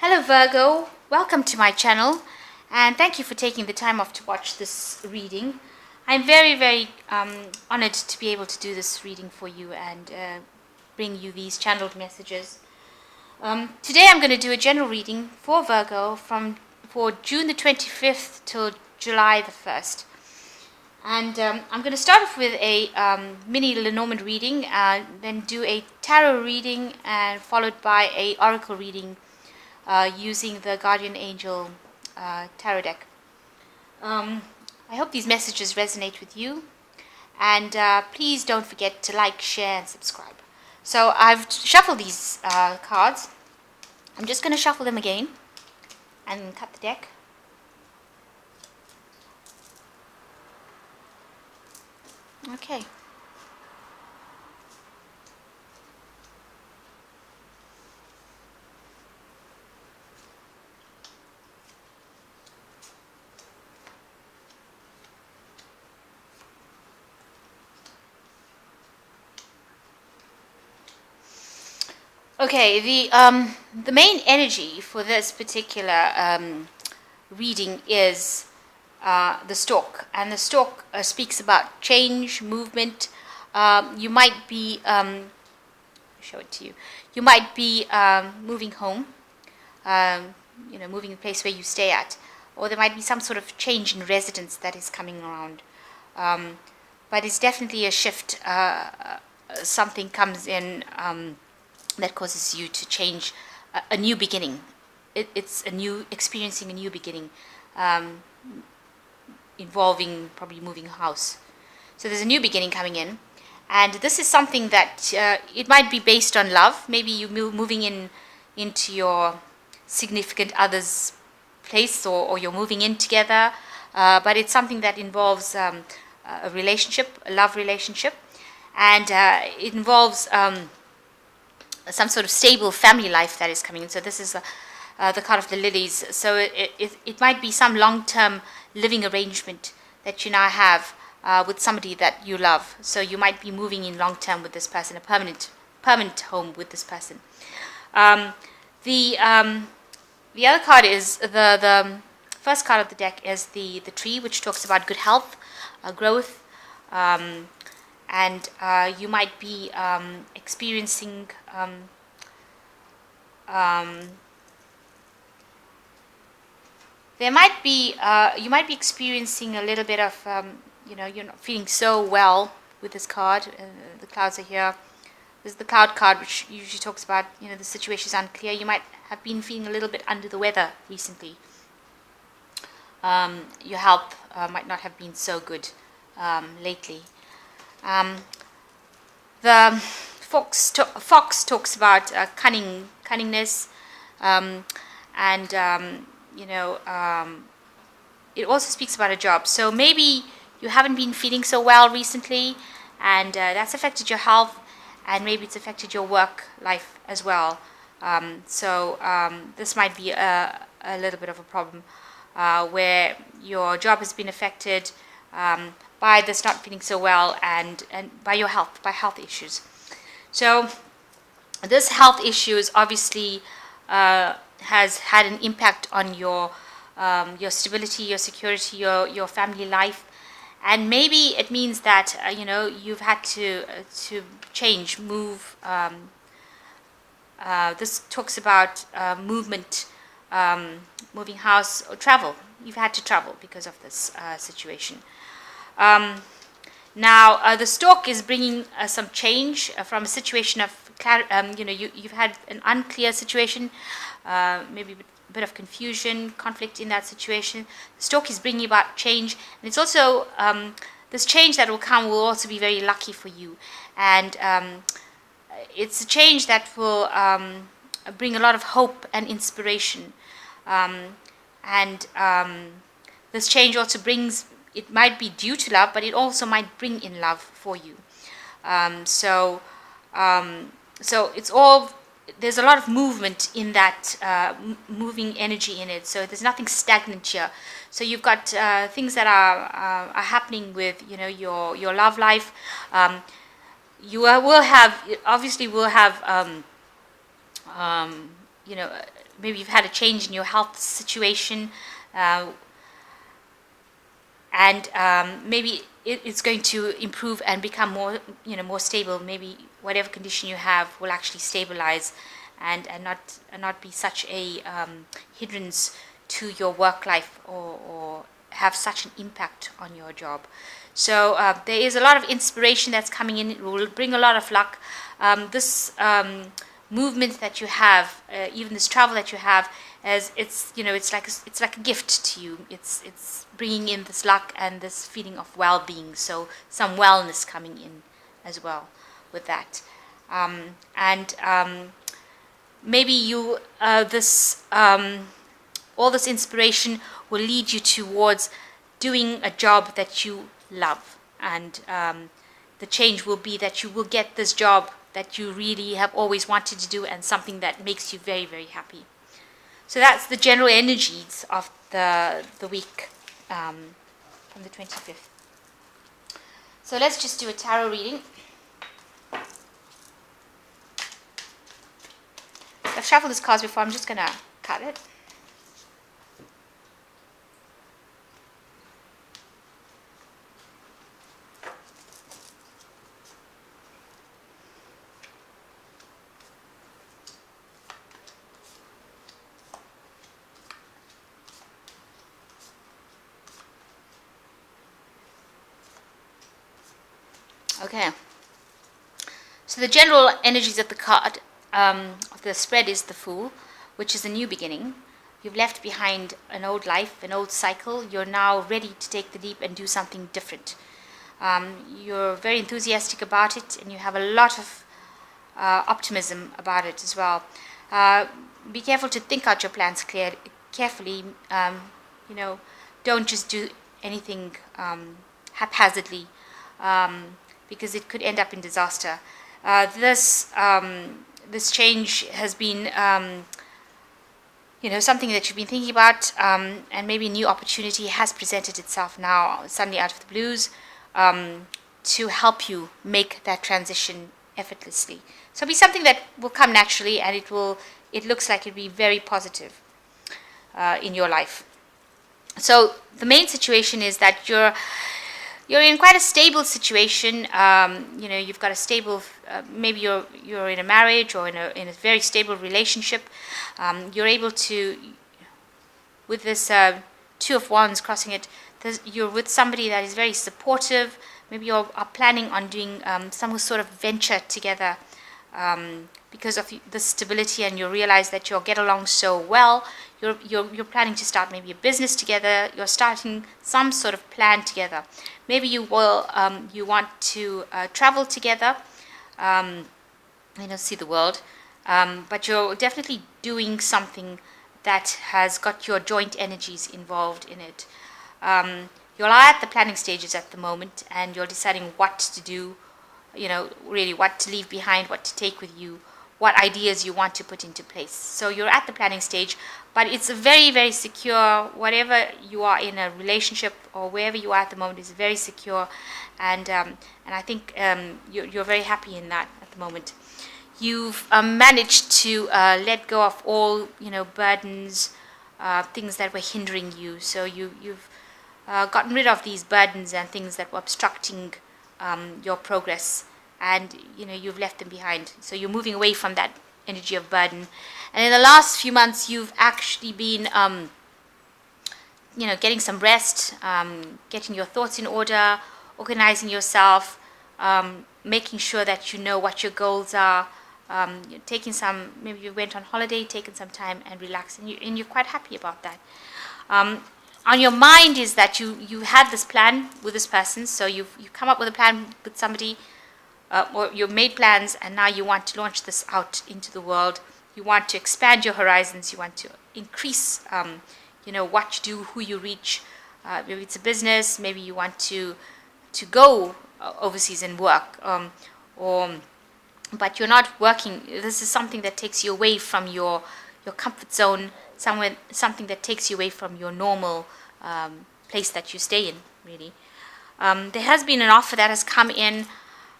Hello Virgo, welcome to my channel and thank you for taking the time off to watch this reading. I'm very honored to be able to do this reading for you and bring you these channeled messages. Today I'm going to do a general reading for Virgo for June the 25th till July the 1st. And I'm going to start off with a mini Lenormand reading, then do a tarot reading, and followed by a oracle reading using the Guardian Angel tarot deck. I hope these messages resonate with you, and please don't forget to like, share, and subscribe. So I've shuffled these cards. I'm just going to shuffle them again and cut the deck. Okay. Okay, the main energy for this particular reading is the stork, and the stork speaks about change, movement. You might be show it to you. You might be moving home, moving the place where you stay at, or there might be some sort of change in residence that is coming around. But it's definitely a shift. Something comes in that causes you to change, a new beginning. It's experiencing a new beginning, involving probably moving house. So there's a new beginning coming in, and this is something that it might be based on love. Maybe you moving into your significant other's place, or you're moving in together, but it's something that involves a relationship, a love relationship, and it involves some sort of stable family life that is coming in. So this is the card of the lilies. So it might be some long-term living arrangement that you now have with somebody that you love. So you might be moving in long-term with this person, a permanent home with this person. The other card is the first card of the deck is the tree, which talks about good health, growth, and you might be experiencing you might be experiencing a little bit of you're not feeling so well with this card. The clouds are here. This is the cloud card, which usually talks about the situation is unclear. You might have been feeling a little bit under the weather recently. Your health might not have been so good lately. The fox talks about cunningness, and it also speaks about a job. So maybe you haven't been feeling so well recently, and that's affected your health, and maybe it's affected your work life as well. This might be a little bit of a problem where your job has been affected by this not feeling so well, and by your health, by health issues. So this health issue is obviously has had an impact on your stability, your security, your family life, and maybe it means that you've had to change, move. This talks about movement, moving house, or travel. You've had to travel because of this situation. Now, the stork is bringing some change from a situation of you've had an unclear situation, maybe a bit of confusion, conflict in that situation. The stork is bringing about change, and it's also this change that will come will also be very lucky for you, and it's a change that will bring a lot of hope and inspiration, and this change also brings. It might be due to love, but it also might bring in love for you. So it's all, there's a lot of movement in that, moving energy in it. So there's nothing stagnant here. So you've got things that are happening with your love life. You will have maybe you've had a change in your health situation, and maybe it's going to improve and become more stable. Maybe whatever condition you have will actually stabilize, and not be such a hindrance to your work life, or have such an impact on your job. So there is a lot of inspiration that's coming in. It will bring a lot of luck. This movement that you have, even this travel that you have, as it's like a gift to you. It's bringing in this luck and this feeling of well-being. So some wellness coming in as well with that, and maybe you all this inspiration will lead you towards doing a job that you love, and the change will be that you will get this job that you really have always wanted to do, and something that makes you very, very happy. So that's the general energies of the week from the 25th. So let's just do a tarot reading. I've shuffled this cards before. I'm just going to cut it. Okay, so the general energies of the card, of the spread, is the Fool, which is a new beginning. You've left behind an old life, an old cycle. You're now ready to take the leap and do something different. You're very enthusiastic about it, and you have a lot of optimism about it as well. Be careful to think out your plans carefully. Don't just do anything haphazardly, because it could end up in disaster. This change has been, something that you've been thinking about, and maybe a new opportunity has presented itself now, suddenly out of the blues, to help you make that transition effortlessly. So it'll be something that will come naturally, and it looks like it'll be very positive in your life. So the main situation is that you're in quite a stable situation. You've got a stable, maybe you're in a marriage or in a very stable relationship. You're able to, with this Two of Wands crossing it, you're with somebody that is very supportive. Maybe you are planning on doing some sort of venture together because of the stability, and you realize that you'll get along so well. You're planning to start maybe a business together. You're starting some sort of plan together. Maybe you want to travel together, see the world, but you're definitely doing something that has got your joint energies involved in it. You're at the planning stages at the moment, and you're deciding what to do, really what to leave behind, what to take with you, what ideas you want to put into place. So you're at the planning stage, but it's a very, very secure. Whatever you are in a relationship or wherever you are at the moment is very secure, and I think you're very happy in that at the moment. You've managed to let go of all burdens, things that were hindering you. So you've gotten rid of these burdens and things that were obstructing your progress, and you've left them behind. So you're moving away from that energy of burden. And in the last few months, you've actually been getting some rest, getting your thoughts in order, organizing yourself, making sure that you know what your goals are, maybe you went on holiday, taking some time and relaxing, and you're quite happy about that. On your mind is that you had this plan with this person, so you've come up with a plan with somebody, or you've made plans, and now you want to launch this out into the world. You want to expand your horizons. You want to increase, what you do, who you reach. Maybe it's a business. Maybe you want to go overseas and work, but you're not working. This is something that takes you away from your comfort zone, something that takes you away from your normal place that you stay in, really. There has been an offer that has come in,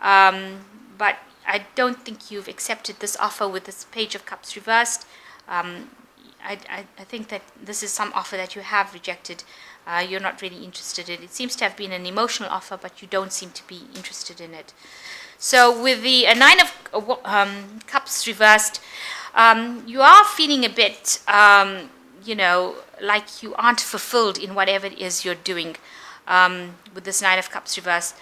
but I don't think you've accepted this offer with this Page of Cups reversed. I think that this is some offer that you have rejected. You're not really interested in. It seems to have been an emotional offer, but you don't seem to be interested in it. So with the Nine of Cups reversed, you are feeling a bit, like you aren't fulfilled in whatever it is you're doing with this Nine of Cups reversed.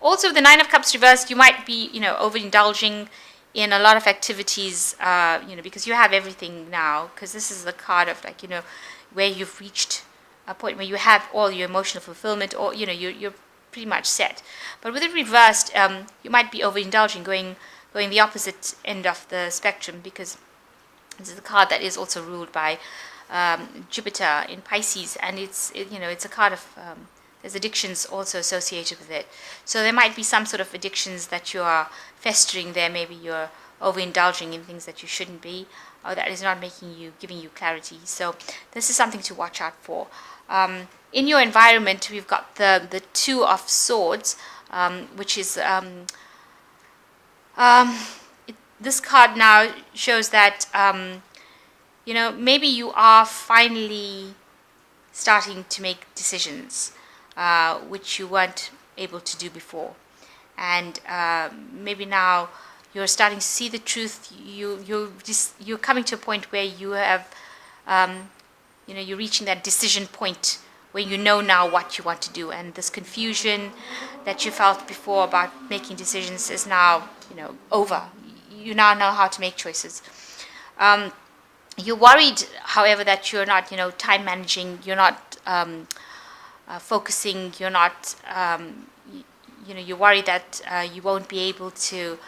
Also, the Nine of Cups reversed, you might be, overindulging in a lot of activities, because you have everything now, because this is the card of, like, where you've reached a point where you have all your emotional fulfillment, or, you're pretty much set. But with it reversed, you might be overindulging, going the opposite end of the spectrum, because this is the card that is also ruled by Jupiter in Pisces, and it's a card of there's addictions also associated with it. So there might be some sort of addictions that you are festering there. Maybe you're overindulging in things that you shouldn't be, or that is not giving you clarity. So this is something to watch out for. In your environment, we've got the Two of Swords, which is this card now shows that maybe you are finally starting to make decisions, which you weren't able to do before, and maybe now you're starting to see the truth. You're coming to a point where you have, you're reaching that decision point where you know now what you want to do, and this confusion that you felt before about making decisions is now, over. You now know how to make choices. You're worried, however, that you're not, time managing. You're not focusing. You're not, you're worried that you won't be able to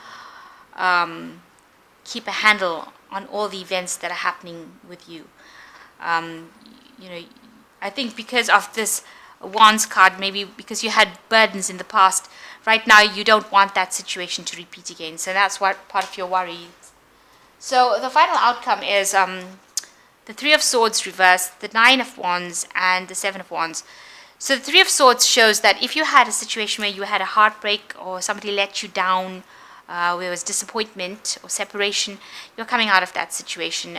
keep a handle on all the events that are happening with you. I think because of this Wands card, maybe because you had burdens in the past, right now you don't want that situation to repeat again. So that's what part of your worry. So the final outcome is the Three of Swords reversed, the Nine of Wands, and the Seven of Wands. So the Three of Swords shows that if you had a situation where you had a heartbreak or somebody let you down, where there was disappointment or separation, you're coming out of that situation.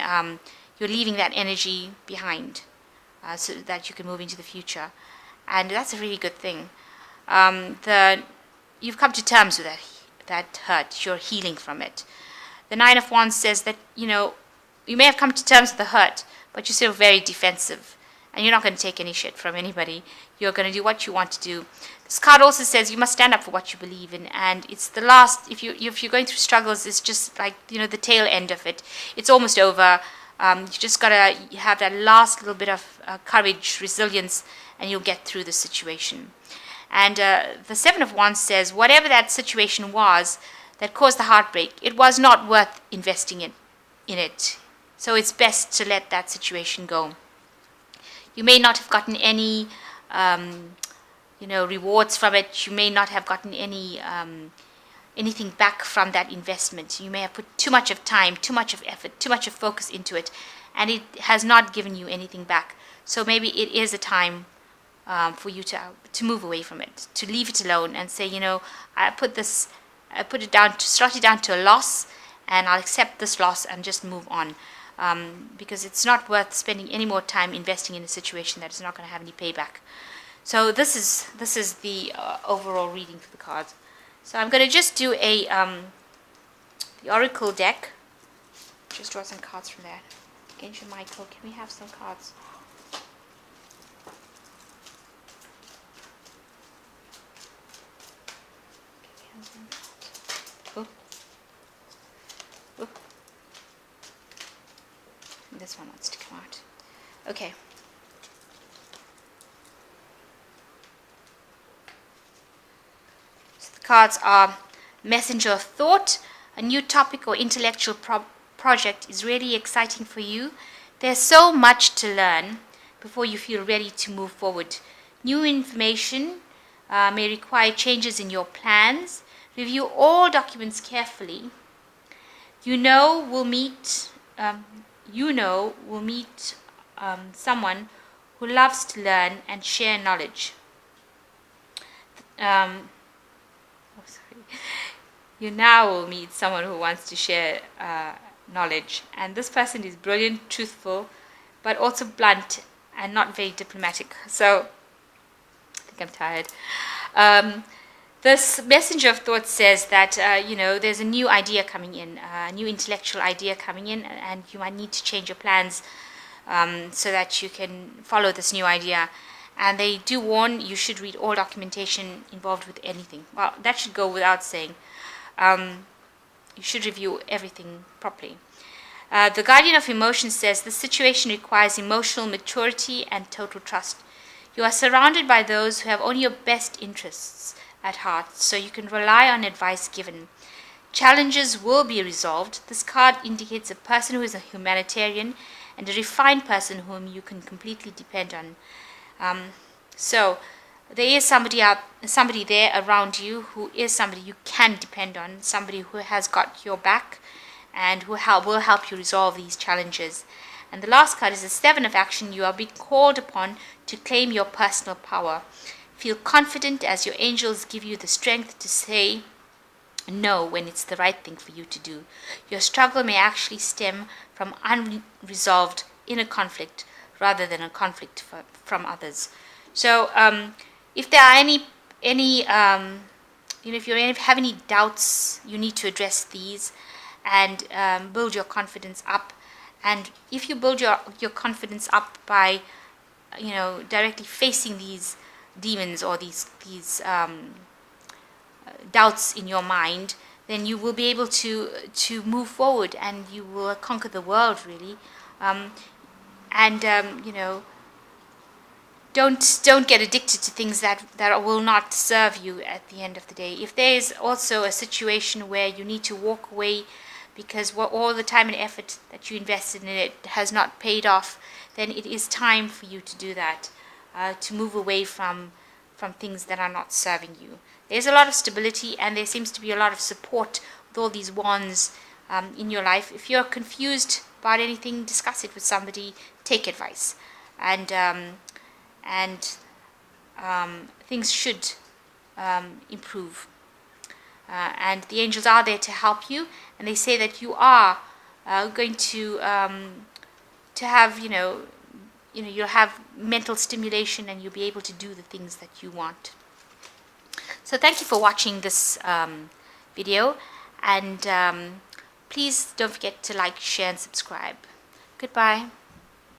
You're leaving that energy behind, so that you can move into the future. And that's a really good thing. You've come to terms with that hurt. You're healing from it. The Nine of Wands says that, you may have come to terms with the hurt, but you're still very defensive. And you're not going to take any shit from anybody. You're going to do what you want to do. This card also says you must stand up for what you believe in. And it's the last, if you're going through struggles, it's just like, the tail end of it. It's almost over. You just got to have that last little bit of courage, resilience, and you'll get through the situation. And the Seven of Wands says, whatever that situation was that caused the heartbreak, it was not worth investing in it. So it's best to let that situation go. You may not have gotten any, rewards from it. You may not have gotten anything back from that investment. You may have put too much of time, too much of effort, too much of focus into it, and it has not given you anything back. So maybe it is a time for you to move away from it, to leave it alone, and say, start it down to a loss, and I'll accept this loss and just move on, because it's not worth spending any more time investing in a situation that is not going to have any payback. So this is the overall reading for the cards. So I'm going to just do the Oracle deck. Just draw some cards from there. Ancient Michael, can we have some cards? Oh. Oh. This one wants to come out. Okay. Cards are messenger of thought. A new topic or intellectual project is really exciting for you. There's so much to learn before you feel ready to move forward. New information may require changes in your plans. Review all documents carefully. We'll meet someone who loves to learn and share knowledge. You now will meet someone who wants to share knowledge. And this person is brilliant, truthful, but also blunt and not very diplomatic. So I think I'm tired. This messenger of thought says that, there's a new idea coming in, a new intellectual idea coming in, and you might need to change your plans so that you can follow this new idea. And they do warn you should read all documentation involved with anything. Well, that should go without saying. You should review everything properly. The guardian of emotions says the situation requires emotional maturity and total trust. You are surrounded by those who have only your best interests at heart, so you can rely on advice given. Challenges will be resolved. This card indicates a person who is a humanitarian and a refined person whom you can completely depend on. So there is somebody there around you who is somebody you can depend on, somebody who has got your back and who will help you resolve these challenges. And the last card is the 7 of action. You are being called upon to claim your personal power. Feel confident as your angels give you the strength to say no when it's the right thing for you to do. Your struggle may actually stem from unresolved inner conflict rather than a conflict from others. So if there are any if you have any doubts, you need to address these and build your confidence up. And if you build your confidence up by directly facing these demons or these doubts in your mind, then you will be able to move forward and you will conquer the world, really. Don't get addicted to things that will not serve you at the end of the day. If there is also a situation where you need to walk away because all the time and effort that you invested in it has not paid off, then it is time for you to do that, to move away from things that are not serving you. There's a lot of stability and there seems to be a lot of support with all these wands in your life. If you're confused about anything, discuss it with somebody, take advice, and things should improve. And the angels are there to help you, and they say that you are going to have you'll have mental stimulation and you'll be able to do the things that you want. So thank you for watching this video, and please don't forget to like, share and subscribe. Goodbye.